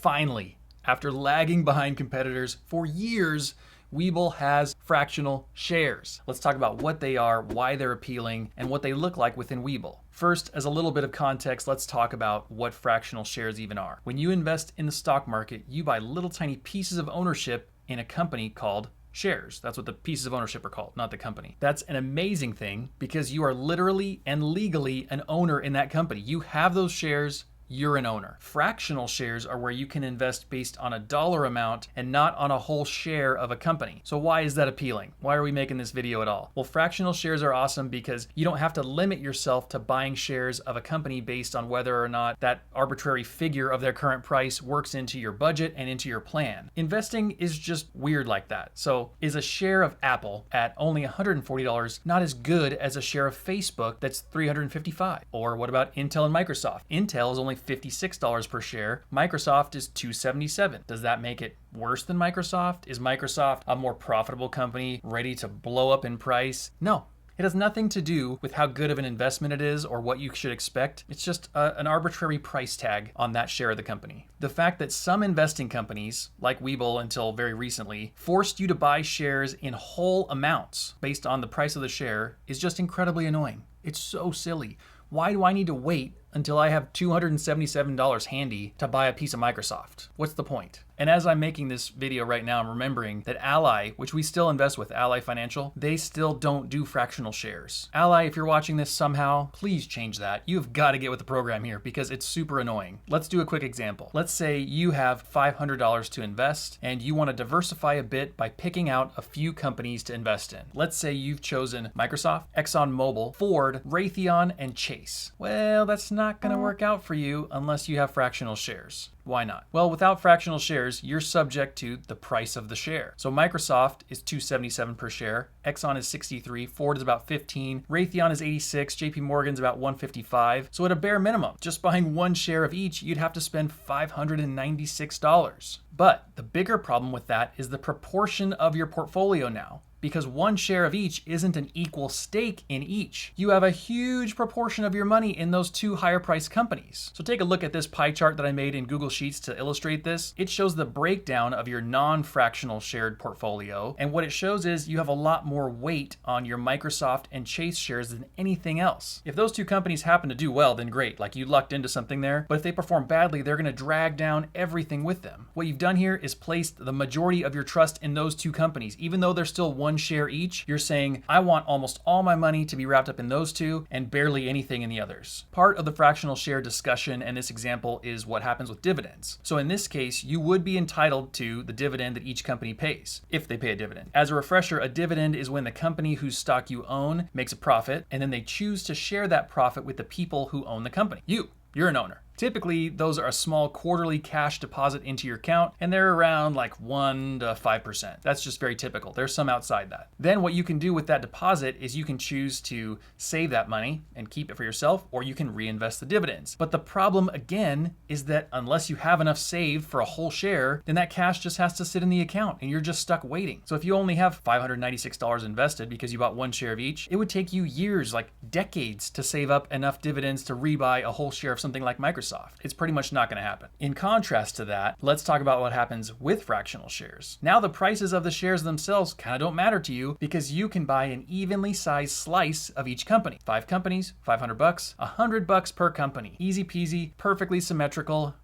Finally, after lagging behind competitors for years, Webull has fractional shares. Let's talk about what they are, why they're appealing, and what they look like within Webull. First, as a little bit of context, let's talk about what fractional shares even are. When you invest in the stock market, you buy little tiny pieces of ownership in a company called shares. That's what the pieces of ownership are called, not the company. That's an amazing thing because you are literally and legally an owner in that company. You have those shares. You're an owner. Fractional shares are where you can invest based on a dollar amount and not on a whole share of a company. So why is that appealing? Why are we making this video at all? Well, fractional shares are awesome because you don't have to limit yourself to buying shares of a company based on whether or not that arbitrary figure of their current price works into your budget and into your plan. Investing is just weird like that. So is a share of Apple at only $140 not as good as a share of Facebook that's $355? Or what about Intel and Microsoft? Intel is only $56 per share. Microsoft is $277. Does that make it worse than Microsoft? Is Microsoft a more profitable company ready to blow up in price? No. It has nothing to do with how good of an investment it is or what you should expect. It's just an arbitrary price tag on that share of the company. The fact that some investing companies, like Webull until very recently, forced you to buy shares in whole amounts based on the price of the share is just incredibly annoying. It's so silly. Why do I need to wait until I have $277 handy to buy a piece of Microsoft? What's the point? And as I'm making this video right now, I'm remembering that Ally, which we still invest with, Ally Financial, they still don't do fractional shares. Ally, if you're watching this somehow, please change that. You've got to get with the program here because it's super annoying. Let's do a quick example. Let's say you have $500 to invest and you want to diversify a bit by picking out a few companies to invest in. Let's say you've chosen Microsoft, ExxonMobil, Ford, Raytheon, and Chase. Well, that's not going to work out for you unless you have fractional shares. Why not? Well, without fractional shares, you're subject to the price of the share. So Microsoft is $277 per share, Exxon is $63, Ford is about $15, Raytheon is $86, JP Morgan's about $155. So at a bare minimum, just buying one share of each, you'd have to spend $596. But the bigger problem with that is the proportion of your portfolio now. Because one share of each isn't an equal stake in each. You have a huge proportion of your money in those two higher priced companies. So take a look at this pie chart that I made in Google Sheets to illustrate this. It shows the breakdown of your non-fractional shared portfolio. And what it shows is you have a lot more weight on your Microsoft and Chase shares than anything else. If those two companies happen to do well, then great, like you lucked into something there. But if they perform badly, they're gonna drag down everything with them. What you've done here is placed the majority of your trust in those two companies. Even though they're still one share each, you're saying, I want almost all my money to be wrapped up in those two and barely anything in the others. Part of the fractional share discussion and this example is what happens with dividends. So in this case, you would be entitled to the dividend that each company pays, if they pay a dividend. As a refresher, a dividend is when the company whose stock you own makes a profit, and then they choose to share that profit with the people who own the company. You're an owner. Typically, those are a small quarterly cash deposit into your account, and they're around like 1 to 5%. That's just very typical. There's some outside that. Then what you can do with that deposit is you can choose to save that money and keep it for yourself, or you can reinvest the dividends. But the problem, again, is that unless you have enough saved for a whole share, then that cash just has to sit in the account, and you're just stuck waiting. So if you only have $596 invested because you bought one share of each, it would take you years, like decades, to save up enough dividends to rebuy a whole share of something like Microsoft. It's pretty much not going to happen. In contrast to that, let's talk about what happens with fractional shares. Now the prices of the shares themselves kind of don't matter to you because you can buy an evenly sized slice of each company. 5 companies, $500, $100 per company. Easy peasy, perfectly symmetrical.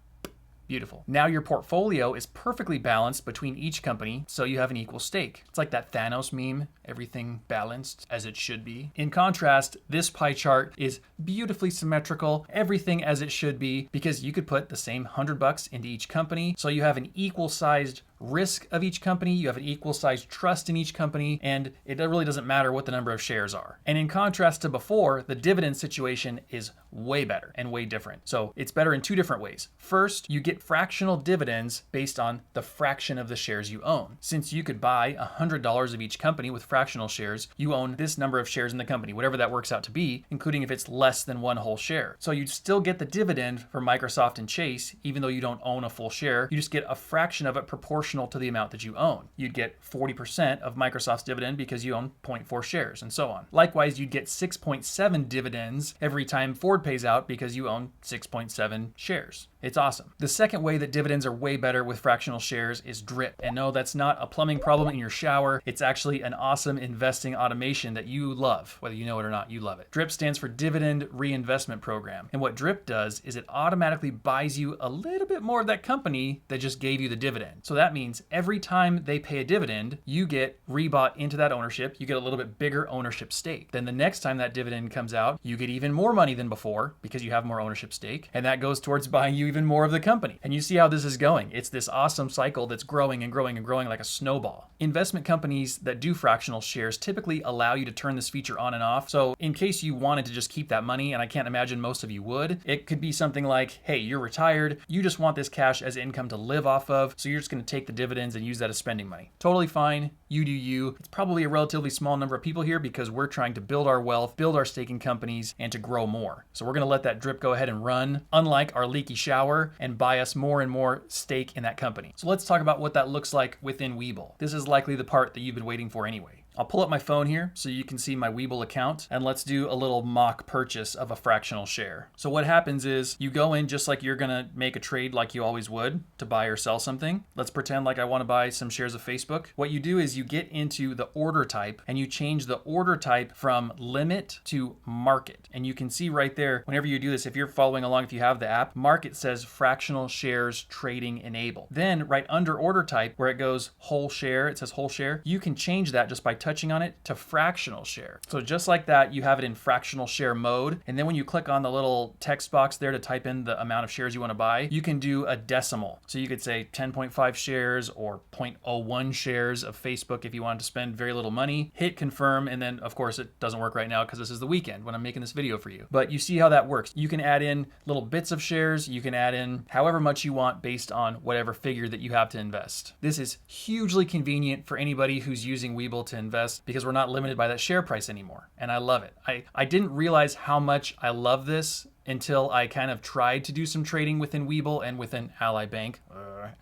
Beautiful. Now your portfolio is perfectly balanced between each company, so you have an equal stake. It's like that Thanos meme, everything balanced as it should be. In contrast, this pie chart is beautifully symmetrical, everything as it should be, because you could put the same $100 into each company, so you have an equal sized risk of each company, you have an equal sized trust in each company, and it really doesn't matter what the number of shares are. And in contrast to before, the dividend situation is way better and way different. So it's better in two different ways. First, you get fractional dividends based on the fraction of the shares you own. Since you could buy $100 of each company with fractional shares, you own this number of shares in the company, whatever that works out to be, including if it's less than one whole share. So you'd still get the dividend from Microsoft and Chase, even though you don't own a full share. You just get a fraction of it proportional to the amount that you own. You'd get 40% of Microsoft's dividend because you own 0.4 shares and so on. Likewise, you'd get 6.7 dividends every time Ford pays out because you own 6.7 shares. It's awesome. The second way that dividends are way better with fractional shares is drip. And no, that's not a plumbing problem in your shower. It's actually an awesome investing automation that you love. Whether you know it or not, you love it. DRIP stands for Dividend Reinvestment Program. And what DRIP does is it automatically buys you a little bit more of that company that just gave you the dividend. So that means every time they pay a dividend, you get rebought into that ownership. You get a little bit bigger ownership stake. Then the next time that dividend comes out, you get even more money than before because you have more ownership stake. And that goes towards buying you even more of the company. And you see how this is going. It's this awesome cycle that's growing and growing and growing like a snowball. Investment companies that do fractional shares typically allow you to turn this feature on and off. So in case you wanted to just keep that money, and I can't imagine most of you would, it could be something like, hey, you're retired, you just want this cash as income to live off of, so you're just going to take the dividends and use that as spending money. Totally fine. You do you. It's probably a relatively small number of people here because we're trying to build our wealth, build our staking companies, and to grow more. So we're going to let that drip go ahead and run, unlike our leaky shower, and buy us more and more stake in that company. So let's talk about what that looks like within Webull. This is likely the part that you've been waiting for anyway. I'll pull up my phone here so you can see my Webull account, and let's do a little mock purchase of a fractional share. So what happens is you go in just like you're gonna make a trade like you always would to buy or sell something. Let's pretend like I wanna buy some shares of Facebook. What you do is you get into the order type and you change the order type from limit to market. And you can see right there, whenever you do this, if you're following along, if you have the app, market says fractional shares trading enabled. Then right under order type where it goes whole share, it says whole share, you can change that just by touching on it to fractional share. So just like that, you have it in fractional share mode. And then when you click on the little text box there to type in the amount of shares you want to buy, you can do a decimal. So you could say 10.5 shares or 0.01 shares of Facebook if you wanted to spend very little money. Hit confirm, and then of course it doesn't work right now because this is the weekend when I'm making this video for you. But you see how that works. You can add in little bits of shares. You can add in however much you want based on whatever figure that you have to invest. This is hugely convenient for anybody who's using Webull to invest because we're not limited by that share price anymore. And I love it. I didn't realize how much I love this until I kind of tried to do some trading within Webull and within Ally Bank.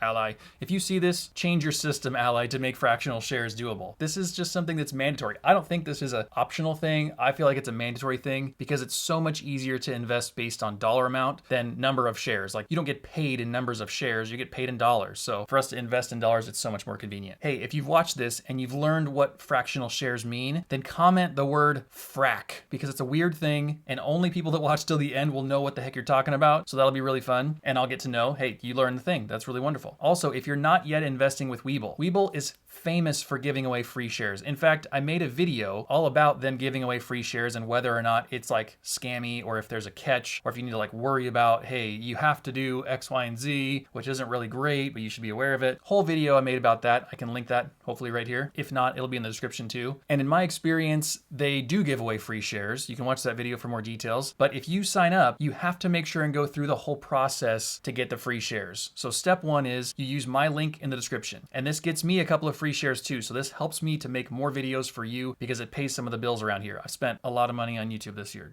Ally. If you see this, change your system, Ally, to make fractional shares doable. This is just something that's mandatory. I don't think this is an optional thing. I feel like it's a mandatory thing because it's so much easier to invest based on dollar amount than number of shares. Like you don't get paid in numbers of shares, you get paid in dollars. So for us to invest in dollars, it's so much more convenient. Hey, if you've watched this and you've learned what fractional shares mean, then comment the word frac because it's a weird thing and only people that watch till the end will know what the heck you're talking about. So that'll be really fun. And I'll get to know, hey, you learned the thing. That's really wonderful. Also, if you're not yet investing with Webull, Webull is famous for giving away free shares. In fact, I made a video all about them giving away free shares and whether or not it's like scammy or if there's a catch or if you need to like worry about, hey, you have to do X, Y, and Z, which isn't really great, but you should be aware of it. Whole video I made about that. I can link that hopefully right here. If not, it'll be in the description too. And in my experience, they do give away free shares. You can watch that video for more details. But if you sign up, you have to make sure and go through the whole process to get the free shares. So step one is you use my link in the description. And this gets me a couple of free shares too. So this helps me to make more videos for you because it pays some of the bills around here. I spent a lot of money on YouTube this year.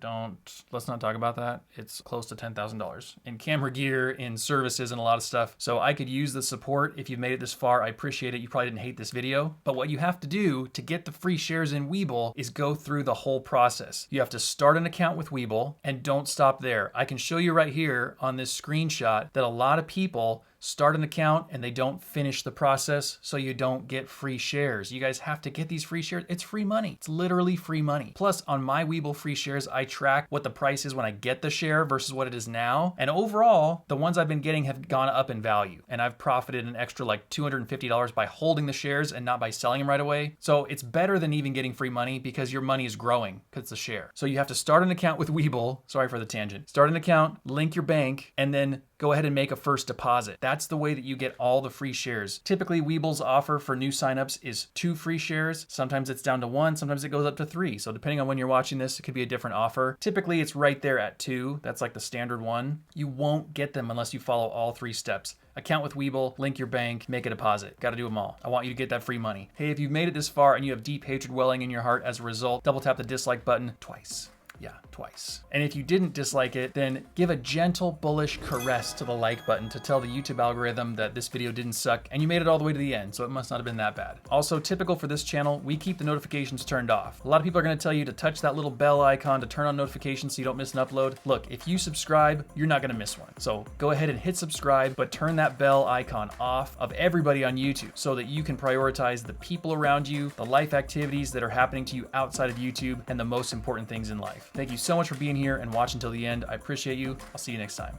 Let's not talk about that. It's close to $10,000 in camera gear, in services, and a lot of stuff. So I could use the support. If you've made it this far, I appreciate it. You probably didn't hate this video, but what you have to do to get the free shares in Webull is go through the whole process. You have to start an account with Webull and don't stop there. I can show you right here on this screenshot that a lot of people start an account and they don't finish the process, so you don't get free shares. You guys have to get these free shares. It's free money. It's literally free money. Plus, on my Webull free shares, I track what the price is when I get the share versus what it is now. And overall, the ones I've been getting have gone up in value. And I've profited an extra like $250 by holding the shares and not by selling them right away. So it's better than even getting free money because your money is growing because it's a share. So you have to start an account with Webull. Sorry for the tangent. Start an account, link your bank, and then go ahead and make a first deposit. That's the way that you get all the free shares. Typically, Webull's offer for new signups is 2 free shares. Sometimes it's down to 1, sometimes it goes up to 3. So depending on when you're watching this, it could be a different offer. Typically, it's right there at 2. That's like the standard one. You won't get them unless you follow all 3 steps. Account with Webull, link your bank, make a deposit. Got to do them all. I want you to get that free money. Hey, if you've made it this far and you have deep hatred welling in your heart as a result, double tap the dislike button twice. Yeah, twice. And if you didn't dislike it, then give a gentle bullish caress to the like button to tell the YouTube algorithm that this video didn't suck and you made it all the way to the end, so it must not have been that bad. Also, typical for this channel, we keep the notifications turned off. A lot of people are gonna tell you to touch that little bell icon to turn on notifications so you don't miss an upload. Look, if you subscribe, you're not gonna miss one. So go ahead and hit subscribe, but turn that bell icon off of everybody on YouTube so that you can prioritize the people around you, the life activities that are happening to you outside of YouTube, and the most important things in life. Thank you so much for being here and watching till the end. I appreciate you. I'll see you next time.